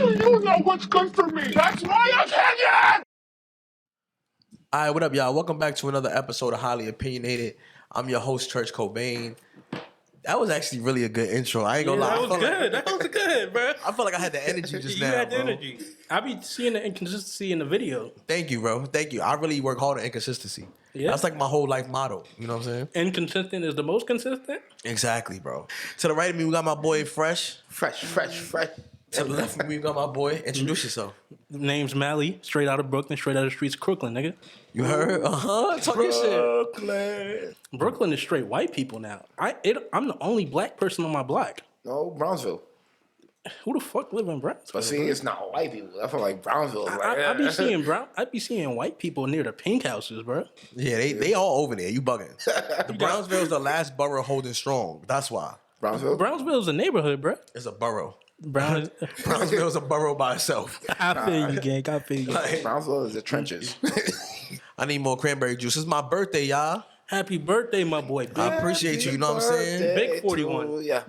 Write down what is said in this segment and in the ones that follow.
You know what's good for me. That's my opinion. All right, what up, y'all? Welcome back to another episode of Highly Opinionated. I'm your host, Church Cobain. That was actually really a good intro. I ain't gonna lie. That was good. That was good, bro. I feel like I had the energy just now. You had the bro. energy. I be seeing the inconsistency in the video. Thank you, bro. Thank you. I really work hard on inconsistency. Yeah. That's like my whole life motto. You know what I'm saying? Inconsistent is the most consistent. Exactly, bro. To the right of me, we got my boy Fresh. Fresh. To the left of me, we got my boy. Introduce yourself. Name's Mally, straight out of Brooklyn, straight out of the streets of Crooklyn, nigga. You heard? Talk your shit. Brooklyn. Brooklyn is straight white people now. I'm the only black person on my block. No, Brownsville. Who the fuck live in Brownsville? But see, it's not white people. I feel like Brownsville. I be seeing white people near the pink houses, bro. Yeah, they all over there. You bugging. The Brownsville's the last borough holding strong. That's why. Brownsville's a neighborhood, bro. It's a borough. Brownsville's Brownsville's a borough by itself. I feel you, gang. I feel you. Brownsville is the trenches. I need more cranberry juice. It's my birthday, y'all. Happy birthday, my boy. I appreciate you. You know what I'm saying? Big 41. Yeah.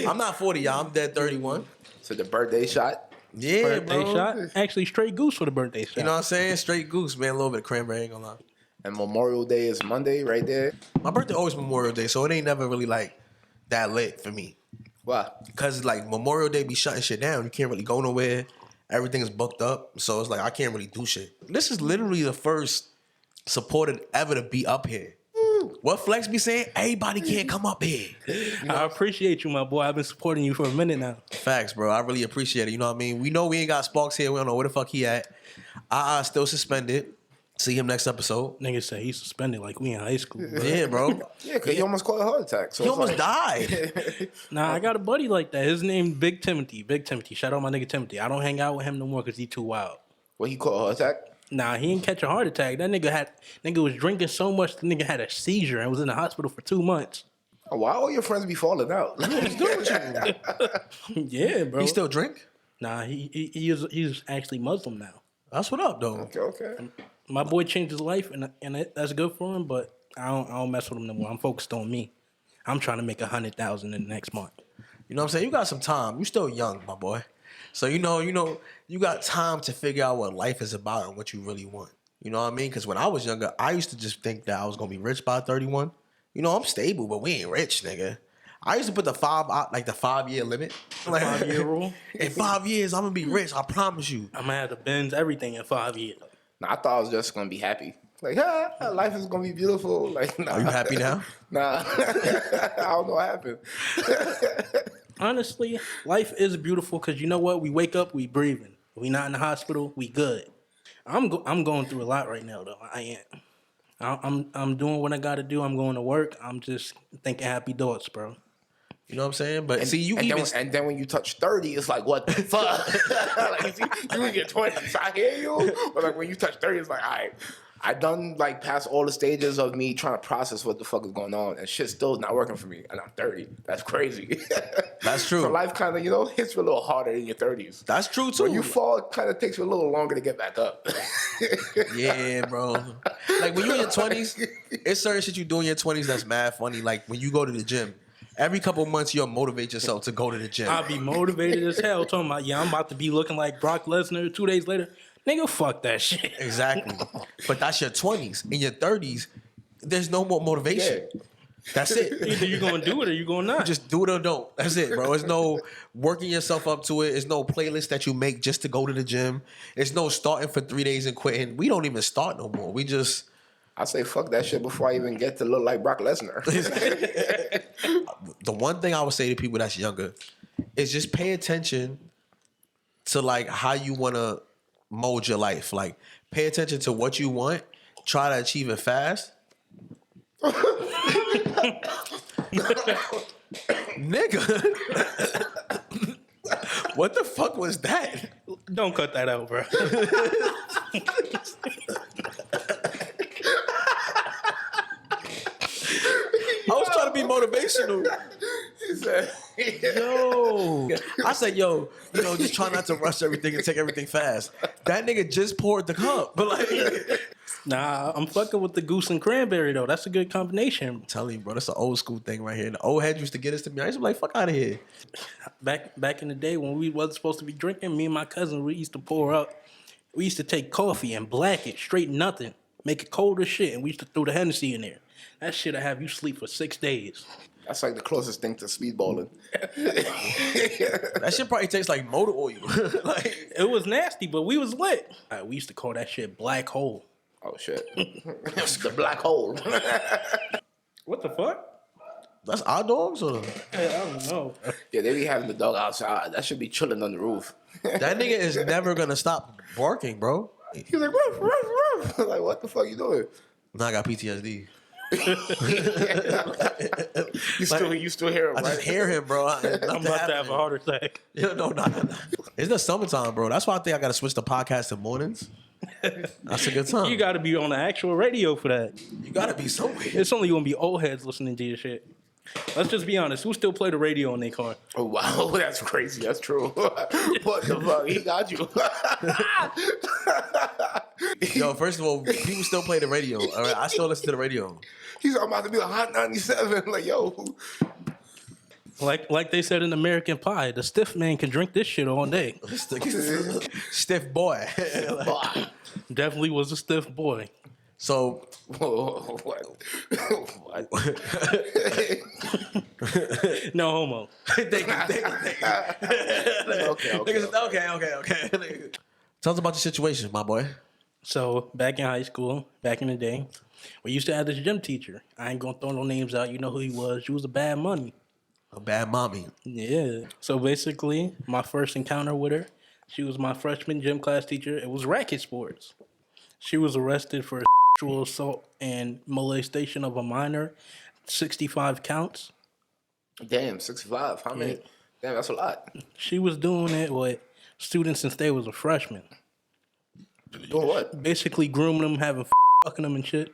I'm not 40, y'all. I'm dead 31. So the birthday shot. Yeah, Birthday bro. shot. Actually, straight goose for the birthday shot. You know what I'm saying? Straight goose, man. A little bit of cranberry, ain't gonna lie. And Memorial Day is Monday, right there. My birthday always Memorial Day, so it ain't never really like that lit for me. Why? Cause like Memorial Day be shutting shit down. You can't really go nowhere. Everything is booked up. So it's like I can't really do shit. This is literally the first supported ever to be up here. What Flex be saying? Everybody can't come up here. I appreciate you, my boy. I've been supporting you for a minute now. Facts, bro. I really appreciate it. You know what I mean? We know we ain't got Sparks here. We don't know where the fuck he at. Still suspended. See him next episode. Nigga said he's suspended like we in high school. Bro. Yeah, bro. Yeah, because he almost caught a heart attack. So He almost died. Nah, I got a buddy like that. His name Big Timothy. Big Timothy. Shout out my nigga Timothy. I don't hang out with him no more because he too wild. Well, he caught a heart attack? Nah, he didn't catch a heart attack. That nigga was drinking so much the nigga had a seizure and was in the hospital for 2 months. Oh, why all your friends be falling out? What's good with you? Yeah, bro. He still drink? Nah, he's actually Muslim now. That's what up, though. Okay. My boy changed his life and that's good for him, but I don't mess with him no more. I'm focused on me. I'm trying to make 100,000 in the next month. You know what I'm saying? You got some time. You still young, my boy. So you know, you got time to figure out what life is about and what you really want. You know what I mean? Because when I was younger, I used to just think that I was gonna be rich by 31. You know, I'm stable, but we ain't rich, nigga. I used to put the 5-year limit. Like 5-year rule. In 5 years, I'm gonna be rich. I promise you. I'm gonna have to bend everything in 5 years. Nah, I thought I was just gonna be happy. Like, life is gonna be beautiful. Like, nah. Are you happy now? Nah, I don't know what happened. Honestly, life is beautiful because you know what? We wake up, we breathing. We not in the hospital, we good. I'm going through a lot right now though. I am. I'm doing what I got to do. I'm going to work. I'm just thinking happy thoughts, bro. You know what I'm saying? But see, and then when you touch 30, it's like, what the fuck? Like, you in your 20s, I hear you. But like when you touch 30, it's like, all right. I done like past all the stages of me trying to process what the fuck is going on, and shit still not working for me. And I'm 30. That's crazy. That's true. So life kind of, hits you a little harder in your 30s. That's true too. When you fall, it kind of takes you a little longer to get back up. Yeah, bro. Like when you're in your 20s, it's certain shit you do in your 20s that's mad funny. Like when you go to the gym. Every couple of months, you'll motivate yourself to go to the gym. I'll be motivated as hell, talking about, I'm about to be looking like Brock Lesnar 2 days later. Nigga, fuck that shit. Exactly. But that's your 20s. In your 30s, there's no more motivation. Yeah. That's it. Either you're going to do it or you're going to not. Just do it or don't. That's it, bro. There's no working yourself up to it. There's no playlist that you make just to go to the gym. There's no starting for 3 days and quitting. We don't even start no more. We just... I say fuck that shit before I even get to look like Brock Lesnar. The one thing I would say to people that's younger is just pay attention to like how you want to mold your life. Like pay attention to what you want. Try to achieve it fast. Nigga. What the fuck was that? Don't cut that out, bro. I was trying to be motivational. He said, Yo, I said, yo, just try not to rush everything and take everything fast. That nigga just poured the cup, but like, Nah, I'm fucking with the goose and cranberry though. That's a good combination. I'm telling you, bro, that's an old school thing right here. The old heads used to get us to me. I used to be like, fuck out of here. Back in the day when we wasn't supposed to be drinking, me and my cousin, we used to pour up. We used to take coffee and black it, straight nothing, make it cold as shit, and we used to throw the Hennessy in there. That shit'll have you sleep for 6 days. that's like the closest thing to speedballing. That shit probably tastes like motor oil. Like, It was nasty, but we was lit. We used to call that shit black hole. Oh shit, it's the black hole. What the fuck? that's our dogs, or I don't know. Yeah, they be having the dog outside. That should be chilling on the roof. that nigga is never gonna stop barking, bro. He was like, ruff, ruff, ruff. Like, what the fuck you doing? Now I got PTSD. You still hear him, I right? just hear him, bro. I'm about to have a heart attack. No. It's the summertime, bro. That's why I think I gotta switch the podcast to mornings. That's a good time. You got to be on the actual radio for that. You gotta be somewhere. It's only gonna be old heads listening to your shit. Let's just be honest. Who still play the radio in their car? Oh wow, that's crazy. That's true. What the fuck? He got you. Yo, first of all, people still play the radio. All right, I still listen to the radio. He's about to be a hot 97. Like, yo. Like they said in American Pie, the stiff man can drink this shit all day. Stiff boy. Definitely was a stiff boy. So Whoa, what? What? No homo. thank you. Okay. Tell us about your situation, my boy. So back in high school, back in the day, we used to have this gym teacher. I ain't gonna throw no names out. You know who he was. She was a bad money. A bad mommy. Yeah. So basically, my first encounter with her, she was my freshman gym class teacher. It was racket sports. She was arrested for sexual assault and molestation of a minor, 65 counts. Damn, 65. How many? Yeah. Damn, that's a lot. She was doing it with students since they was a freshman. Doing what? Basically grooming them, having fucking them and shit.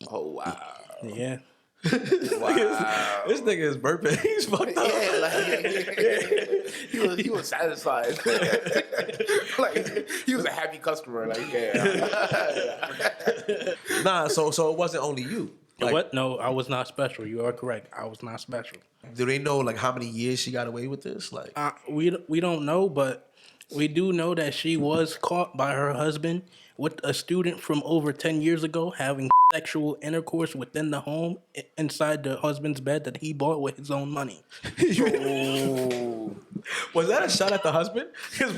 Oh, wow. Yeah. Wow. This nigga is burping. He's fucked up. Yeah, like, he was satisfied. Like, he was a happy customer. Like, yeah. Nah, so it wasn't only you. Like, What? No, I was not special. You are correct. I was not special. do they know like how many years she got away with this? Like, We don't know, but we do know that she was caught by her husband with a student from over 10 years ago having sexual intercourse within the home inside the husband's bed that he bought with his own money. Oh. was that a shot at the husband? Because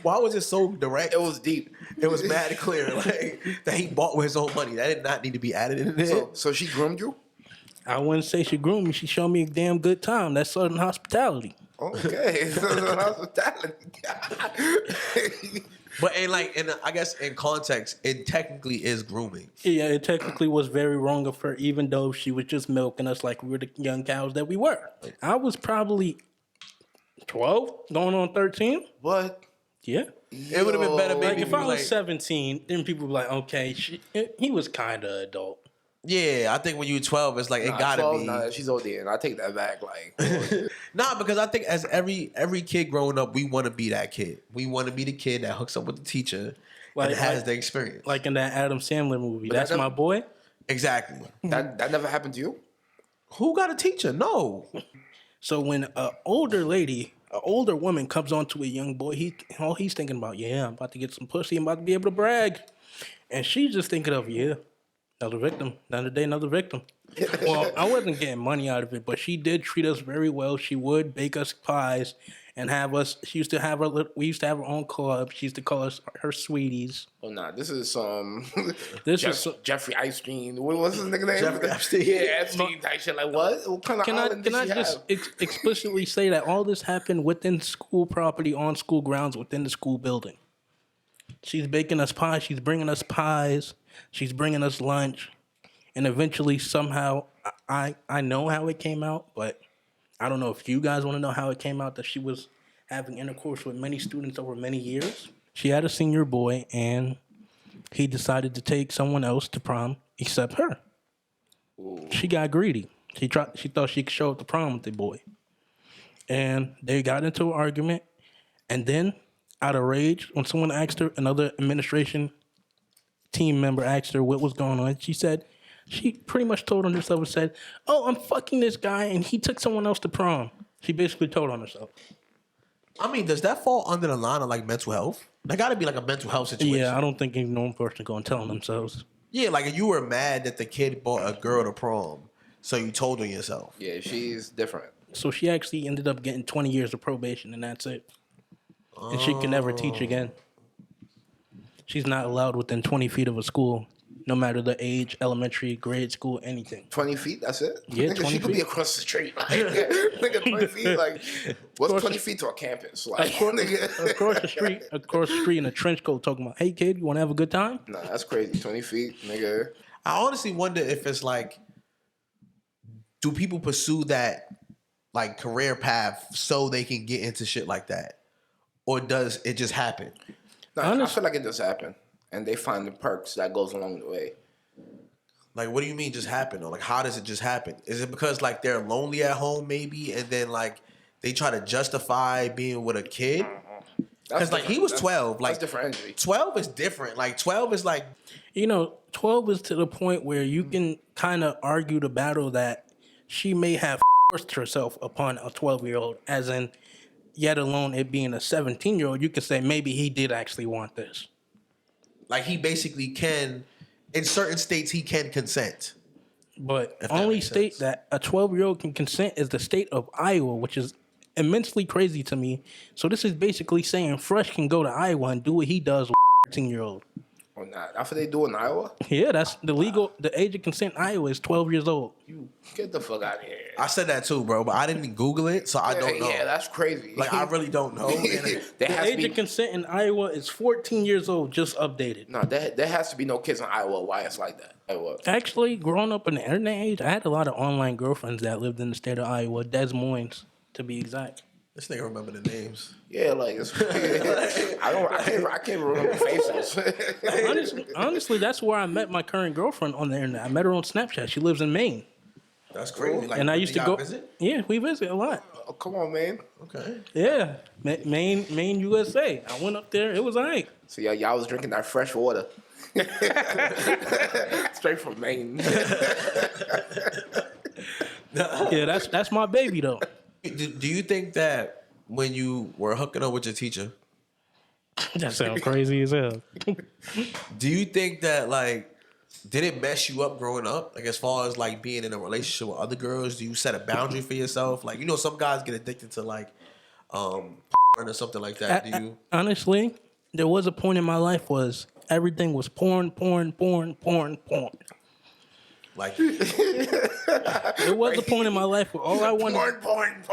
why was it so direct? It was deep. It was mad clear, like that he bought with his own money. That did not need to be added in there. So she groomed you? I wouldn't say she groomed me. She showed me a damn good time. That's Southern hospitality. Okay. But I guess in context, it technically is grooming. Yeah, it technically was very wrong of her, even though she was just milking us like we were the young cows that we were. I was probably 12, going on 13. What? Yeah. It would have been better, Like maybe. if I was 17, then people would be like, okay, he was kind of adult. Yeah, I think when you're 12, it's like it gotta 12, be. Nah, she's OD, and I take that back. Like, Nah, because I think as every kid growing up, we want to be that kid. We want to be the kid that hooks up with the teacher and has the experience. Like in that Adam Sandler movie. But That's that- my boy. Exactly. that never happened to you? Who got a teacher? No. So when an older woman comes onto a young boy, all he's thinking about, yeah, I'm about to get some pussy. I'm about to be able to brag. And she's just thinking of, yeah, another victim. Another day, another victim. Well, I wasn't getting money out of it, but she did treat us very well. She would bake us pies and have us. We used to have our own club. She used to call us her sweeties. Oh, nah, this is Jeffrey Epstein. What's his nigga name? Jeffrey Epstein. Yeah, Epstein type shit. Like, what kind of island Can I did she just have? explicitly say that all this happened within school property, on school grounds, within the school building? She's baking us pies. She's bringing us pies. She's bringing us lunch. And eventually, somehow, I know how it came out, but I don't know if you guys want to know how it came out that she was having intercourse with many students over many years. She had a senior boy, and he decided to take someone else to prom except her. Ooh. She got greedy. She thought she could show up to prom with the boy. and they got into an argument. And then, out of rage, when someone asked her, another administration team member asked her what was going on, she pretty much told on herself and said, "Oh, I'm fucking this guy, and he took someone else to prom." She basically told on herself. I mean, does that fall under the line of like mental health? That got to be like a mental health situation. Yeah, I don't think any known person going to tell on themselves. Yeah, like if you were mad that the kid brought a girl to prom, so you told on yourself. Yeah, she's different. So she actually ended up getting 20 years of probation, and that's it. And she can never teach again. She's not allowed within 20 feet of a school, no matter the age, elementary, grade school, anything. 20 feet, that's it? Yeah, nigga, 20 she could be feet. across the street. Like, nigga, 20 feet, like, what's course. 20 feet to a campus? Like, Across the street in a trench coat talking about, "Hey kid, you want to have a good time?" Nah, that's crazy. 20 feet, nigga. I honestly wonder if it's like, do people pursue that like career path so they can get into shit like that, or does it just happen? Nah, I feel like it just happened. And they find the perks that goes along the way. Like, what do you mean just happen? Or like, how does it just happen? Is it because like they're lonely at home maybe, and then like they try to justify being with a kid? Because like he was 12. Like that's different energy. 12 is different. Like 12 is like, 12 is to the point where you can kind of argue the battle that she may have forced herself upon a 12-year-old, as in, yet alone it being a 17-year-old, you could say maybe he did actually want this. like he basically can, in certain states he can consent. But If that only makes state sense. that a 12-year-old can consent is the state of Iowa, which is immensely crazy to me. So this is basically saying Fresh can go to Iowa and do what he does with a 13-year-old. Or not. That's what they do in Iowa? Yeah, that's the age of consent in Iowa is 12 years old. You get the fuck out of here. I said that too, bro, but I didn't Google it, so I don't know. Yeah, that's crazy. Like, I really don't know. there The has to age of be, consent in Iowa is 14 years old, just updated. no, there has to be no kids in Iowa. Why it's like that? Iowa. Actually, growing up in the internet age, I had a lot of online girlfriends that lived in the state of Iowa, Des Moines, to be exact. This nigga remember the names. Yeah, like it's, I can't remember faces. Honestly, that's where I met my current girlfriend on the internet. I met her on Snapchat. She lives in Maine. That's crazy. Like, And I used to go visit? Yeah, we visit a lot. Oh, come on, man. Okay. Yeah, Maine, USA. I went up there. It was all right. So y'all was drinking that fresh water. Straight from Maine. Yeah, that's my baby though. Do you think that when you were hooking up with your teacher, That sounds crazy as hell. do you think that like did it mess you up growing up? Like as far as like being in a relationship with other girls, do you set a boundary for yourself? Like some guys get addicted to like or something like that. Do you? Honestly, there was a point in my life was everything was porn. Like, There was a point in my life where all I wanted. Porn.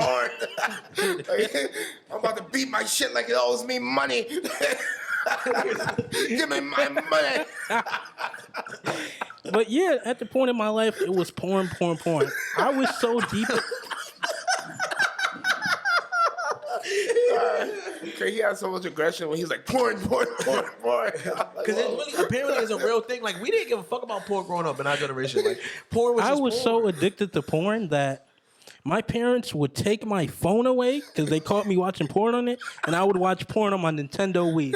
I'm about to beat my shit like it owes me money. Give me my money. But yeah, at the point in my life, it was porn. I was so deep. Okay, he had so much aggression when he was like porn. because it really apparently is a real thing. Like we didn't give a fuck about porn growing up in our generation. Like porn was. I just was porn. so addicted to porn that my parents would take my phone away because they caught me watching porn on it, and I would watch porn on my Nintendo Wii.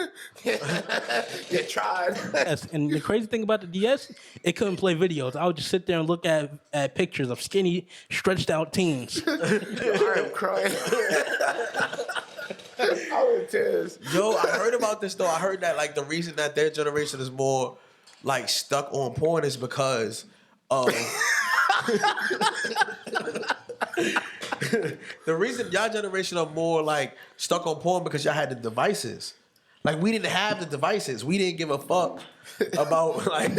You tried. Yes, and the crazy thing about the DS, it couldn't play videos. I would just sit there and look at pictures of skinny, stretched out teens. I am crying. I was in tears. Yo, I heard about this though. I heard that like the reason that their generation is more like stuck on porn is because of the reason y'all generation are more like stuck on porn because y'all had the devices. Like we didn't have the devices. We didn't give a fuck about like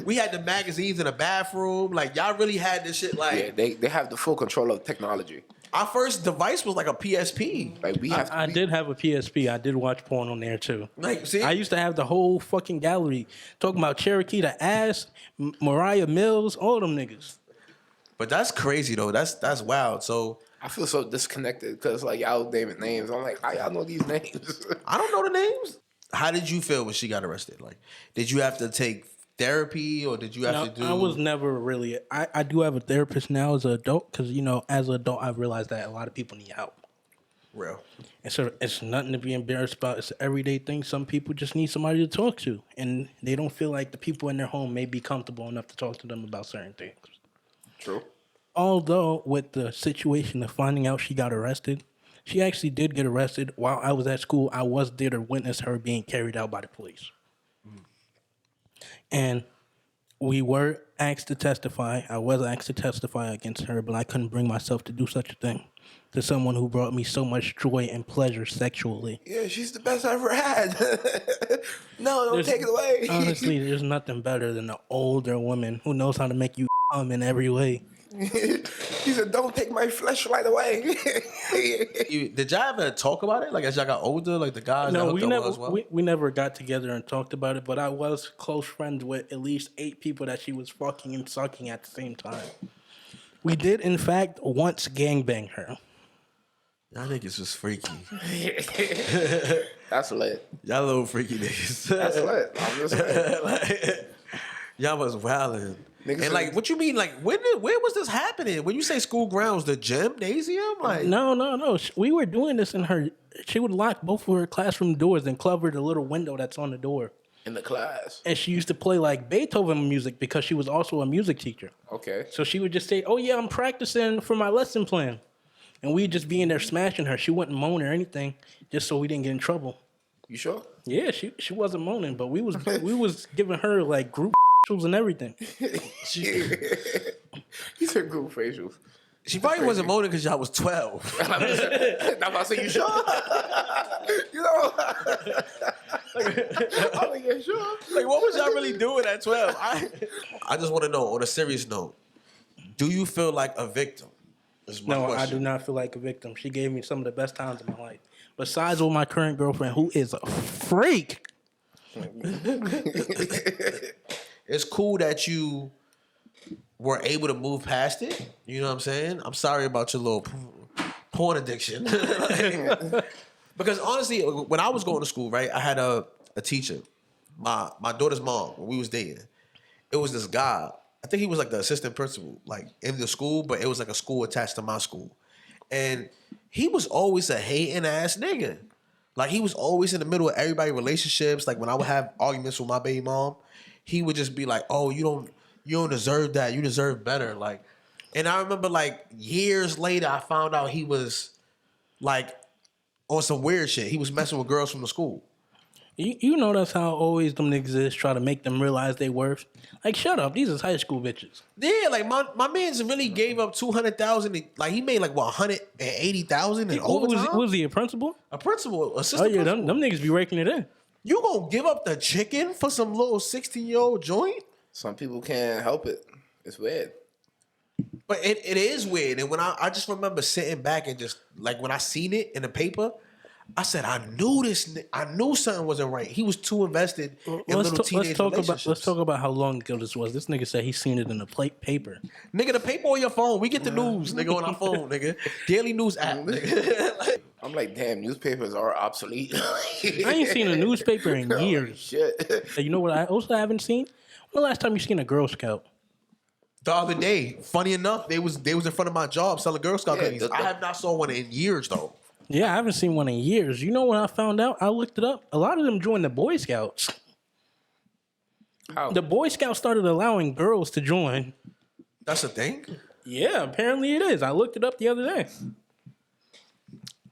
we had the magazines in the bathroom. Like y'all really had this shit like Yeah, they have the full control of technology. our first device was like a PSP. Like we have. I did have a PSP. I did watch porn on there too. Like see, I used to have the whole fucking gallery talking about Cherokee the Ass, Mariah Mills, all them niggas. but that's crazy though. That's wild. So I feel so disconnected because like y'all naming names. I'm like, how y'all know these names? I don't know the names. How did you feel when she got arrested? Like, did you have to take therapy or did you have to do? I was never really. I do have a therapist now as an adult because as an adult I've realized that a lot of people need help. Real. It's nothing to be embarrassed about. It's an everyday thing. Some people just need somebody to talk to, and they don't feel like the people in their home may be comfortable enough to talk to them about certain things. True. Although with the situation of finding out she got arrested, she actually did get arrested while I was at school. I was there to witness her being carried out by the police. And we were asked to testify. I was asked to testify against her, but I couldn't bring myself to do such a thing to someone who brought me so much joy and pleasure sexually. Yeah, she's the best I ever had. No, don't take it away. Honestly, there's nothing better than an older woman who knows how to make you come in every way. He said, "Don't take my fleshlight away." Did y'all ever talk about it? Like as y'all got older, like the guys that No, hooked we up never as well? we never got together and talked about it, but I was close friends with at least 8 people that she was fucking and sucking at the same time. We did, in fact, once gangbang her. Y'all niggas was freaky. That's lit. Y'all little freaky niggas. That's lit. I'm just saying. Like, y'all was wildin'. Niggas And like, what you mean? Like, where was this happening? When you say school grounds, the gymnasium? Like, No. We were doing this in her. She would lock both of her classroom doors and cover the little window that's on the door. In the class. And she used to play like Beethoven music because she was also a music teacher. Okay. So she would just say, "Oh yeah, I'm practicing for my lesson plan," and we'd just be in there smashing her. She wouldn't moan or anything, just so we didn't get in trouble. You sure? Yeah, she wasn't moaning, but we was giving her like group facials and everything. He said group facials. she probably wasn't moaning because y'all was 12. I'm about to say, you sure? You know? I'm like, yeah, sure. Like, what was y'all really doing at 12? I just want to know, on a serious note, do you feel like a victim? Is my No, question. I do not feel like a victim. She gave me some of the best times of my life. Besides with my current girlfriend, who is a freak. It's cool that you were able to move past it. You know what I'm saying? I'm sorry about your little porn addiction. Because honestly, when I was going to school, right, I had a teacher, my daughter's mom, when we was dating. It was this guy. I think he was like the assistant principal, like in the school, but it was like a school attached to my school. And he was always a hating ass nigga. Like he was always in the middle of everybody's relationships. Like when I would have arguments with my baby mom, he would just be like, "Oh, you don't deserve that. You deserve better." Like, and I remember like years later, I found out he was like on some weird shit. He was messing with girls from the school. You know that's how always them niggas is, try to make them realize they worth. Like, shut up. These is high school bitches. Yeah, like my man's really gave up $200,000. Like he made like what $180,000 in overtime. Was he a principal? A principal, Oh assistant yeah, principal. them niggas be raking it in. You gonna give up the chicken for some little 16-year-old joint? Some people can't help it. It's weird. But it is weird. And when I just remember sitting back and just like when I seen it in the paper, I said I knew something wasn't right. He was too invested in little teenage relationships. Let's talk about how long ago this was. This nigga said he seen it in the paper. Nigga, the paper on your phone. We get the news, nigga, on our phone, nigga. Daily news app, nigga. I'm like, damn, newspapers are obsolete. I ain't seen a newspaper in years. Shit. Hey, you know what I also haven't seen? When the last time you seen a Girl Scout? The other day, funny enough, they was in front of my job selling Girl Scout cookies. the- I have not saw one in years though. Yeah, I haven't seen one in years. You know what I found out? I looked it up. A lot of them joined the Boy Scouts. How? The Boy Scouts started allowing girls to join. That's a thing. Yeah, apparently it is. I looked it up the other day.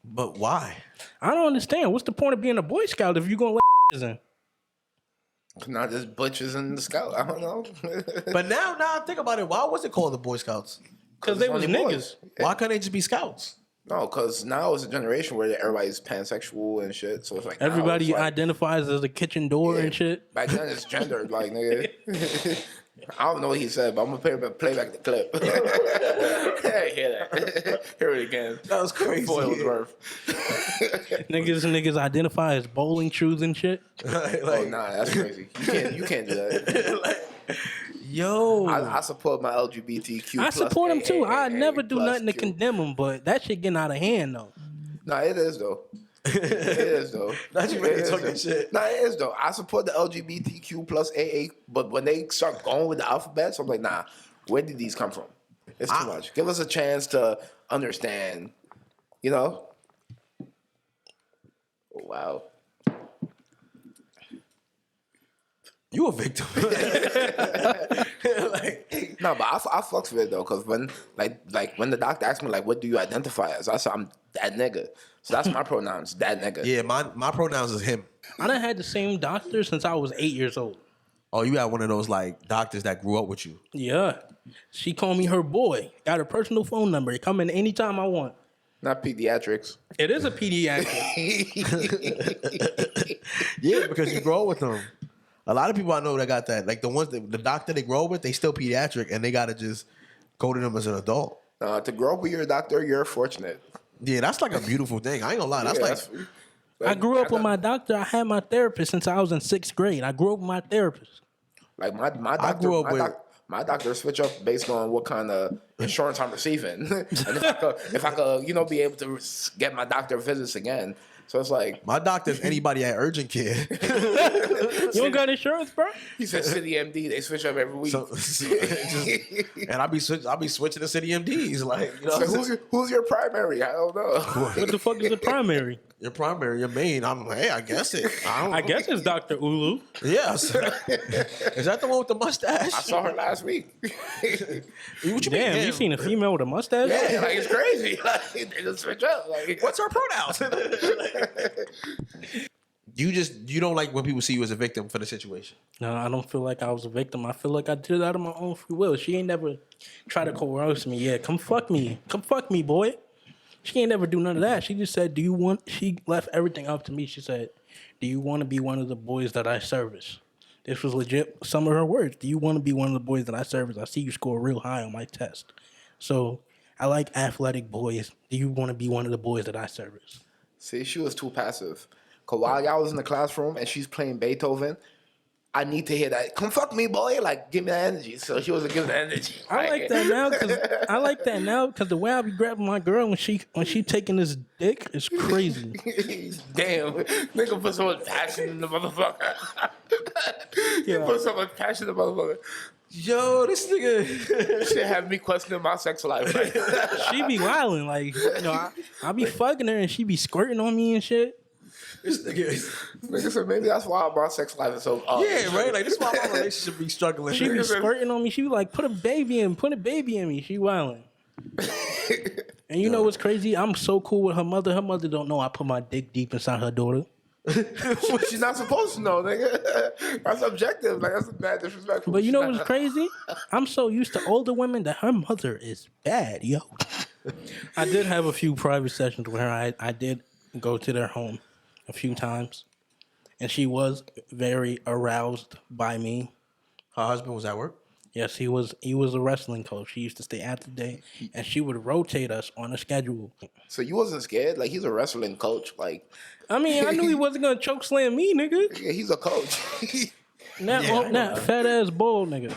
But why? I don't understand. What's the point of being a Boy Scout if you're going to let in? Not just butchers in the scout. I don't know. But now I think about it. Why was it called the Boy Scouts? Because they was only niggas. boys. Why couldn't they just be scouts? No, because now it's a generation where everybody's pansexual and shit. So it's like now Everybody it's like, identifies as a kitchen door and shit. Back then it's gendered, like nigga. I don't know what he said, but I'm gonna play back the clip. Hear that? Hear it again. That was crazy. For what it was worth. Niggas identify as bowling shoes and shit. Oh nah, that's crazy. You can't do that. Yo, I support my LGBTQ. I support them too. I AA+Q. never do nothing to condemn them, but that shit getting out of hand though. Nah, it is though. It is though. Not you ready It to is, talk though. that shit. Nah, it is though. I support the LGBTQ plus AA, but when they start going with the alphabets, I'm like, nah, where did these come from? It's too much. Give us a chance to understand, you know? Wow. You a victim. No, but I fucks with it though, cause when when the doctor asked me like, what do you identify as? I said I'm that nigga. So that's my pronouns, that nigga. Yeah, my pronouns is him. I done had the same doctor since I was 8 years old. Oh, you got one of those like doctors that grew up with you. Yeah. She called me her boy. Got her personal phone number. Come in anytime I want. Not pediatrics. It is a pediatric. Yeah, because you grow up with them. A lot of people I know that got that. Like the ones that the doctor they grow up with, they still pediatric and they gotta just go to them as an adult. To grow up with your doctor, you're fortunate. Yeah, that's like a beautiful thing. I ain't gonna lie. That's I grew up with my doctor. I had my therapist since I was in 6th grade. I grew up with my therapist. Like my doctor, my doctor switch up based on what kind of insurance I'm receiving, and if I could, be able to get my doctor visits again. So it's like my doctor's anybody at urgent care. You don't got insurance, bro? He said City MD. They switch up every week. And I'll be switching to City MDs. Like, so who's your primary? I don't know. What the fuck is the primary? Your primary, your main. I'm like, hey, I guess it. I guess it's Dr. Ulu. Yes. Is that the one with the mustache? I saw her last week. What you Damn, mean? you seen a female with a mustache? Yeah, like it's crazy. Like, they just switch up. Like, what's her pronouns? You don't like when people see you as a victim for the situation. No, I don't feel like I was a victim. I feel like I did it out of my own free will. She ain't never try to coerce me. Yeah, come fuck me. Come fuck me, boy. She ain't never do none of that. She just said, she left everything up to me. She said, do you want to be one of the boys that I service? This was legit some of her words. Do you want to be one of the boys that I service? I see you score real high on my test. So I like athletic boys. Do you want to be one of the boys that I service? See, she was too passive. Because while y'all was in the classroom and she's playing Beethoven, I need to hear that. Come fuck me, boy. Like, give me that energy. So she wasn't giving the energy. I like that now because the way I be grabbing my girl when she taking this dick is crazy. Damn, nigga put so much passion in the motherfucker. You put so much passion in the motherfucker. Yo, this nigga Shit had me questioning my sex life. Like. She be wilding like, I be fucking her and she be squirting on me and shit. This nigga So maybe that's why my sex life is so. Yeah, right. Like this is why my relationship be struggling. She be squirting on me. She be like, put a baby in me. She wilding. And you know what's crazy? I'm so cool with her mother. Her mother don't know I put my dick deep inside her daughter. She's not supposed to know, nigga. That's objective. Like that's a bad disrespectful. But you know what's crazy? I'm so used to older women that her mother is bad, yo. I did have a few private sessions with her. I did go to their home a few times, and she was very aroused by me. Her husband was at work? Yes, he was a wrestling coach. He used to stay after the day, and she would rotate us on a schedule. So you wasn't scared? Like he's a wrestling coach. Like I mean, I knew he wasn't gonna choke slam me, nigga. yeah, he's a coach. That fat ass bull, nigga.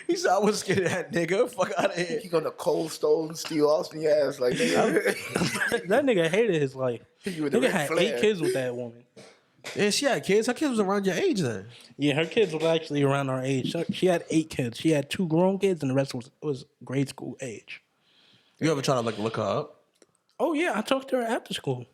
He said, I was scared of that nigga. Fuck out of here. He gonna cold stone Steve Austin your ass like nigga. That nigga hated his life. Nigga had 8 kids with that woman. Yeah, she had kids. Her kids was around your age then. Yeah, her kids was actually around our age. She had 8 kids. She had 2 grown kids, and the rest was grade school age. You ever try to look her up? Oh yeah, I talked to her after school.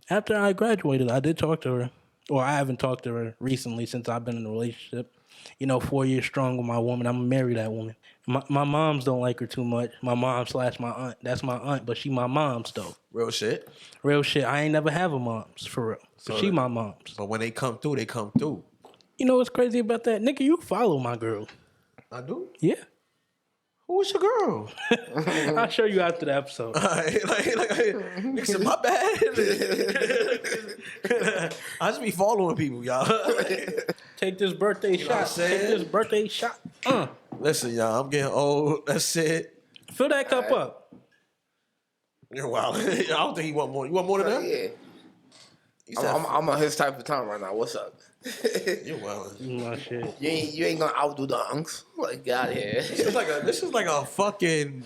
After I graduated, I did talk to her. Well, I haven't talked to her recently since I've been in a relationship. 4 years strong with my woman. I'm gonna marry that woman. My moms don't like her too much. My mom / my aunt. That's my aunt, but she my mom's though. Real shit. Real shit. I ain't never have a mom's for real. So she my mom's. But when they come through, they come through. You know what's crazy about that? Nigga, you follow my girl. I do? Yeah. Who's your girl? I'll show you after the episode. Nigga said, my bad. I just be following people, y'all. Take this birthday shot. Take this birthday shot. Listen, y'all, I'm getting old. That's it. Fill that cup up. You're wild. I don't think he want more. You want more than that? Yeah. Said, I'm on his type of time right now. What's up? You're wild. My shit. You ain't gonna outdo the unks. Like, get out of here. This is like a fucking.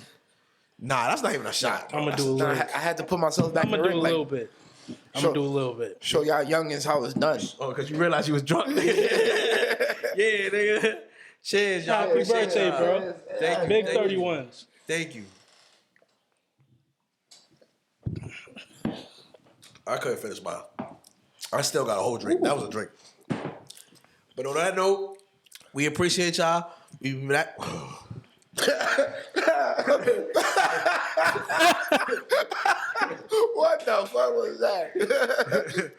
Nah, that's not even a shot. I'm gonna do a little. I had to put myself back I'm in gonna the do ring. a little bit. I'm gonna do a little bit. Show y'all youngins how it's done. Oh, because you realized you was drunk. Yeah, nigga. Cheers, y'all. Happy birthday, bro. Thank you. Big 31s. Thank you. I couldn't finish mine. I still got a whole drink. That was a drink. But on that note, we appreciate y'all. We be back. What the fuck was that?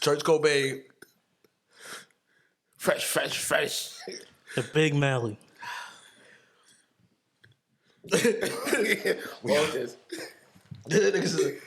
Church Cobain. Fresh. The Big Mally. What is Niggas is-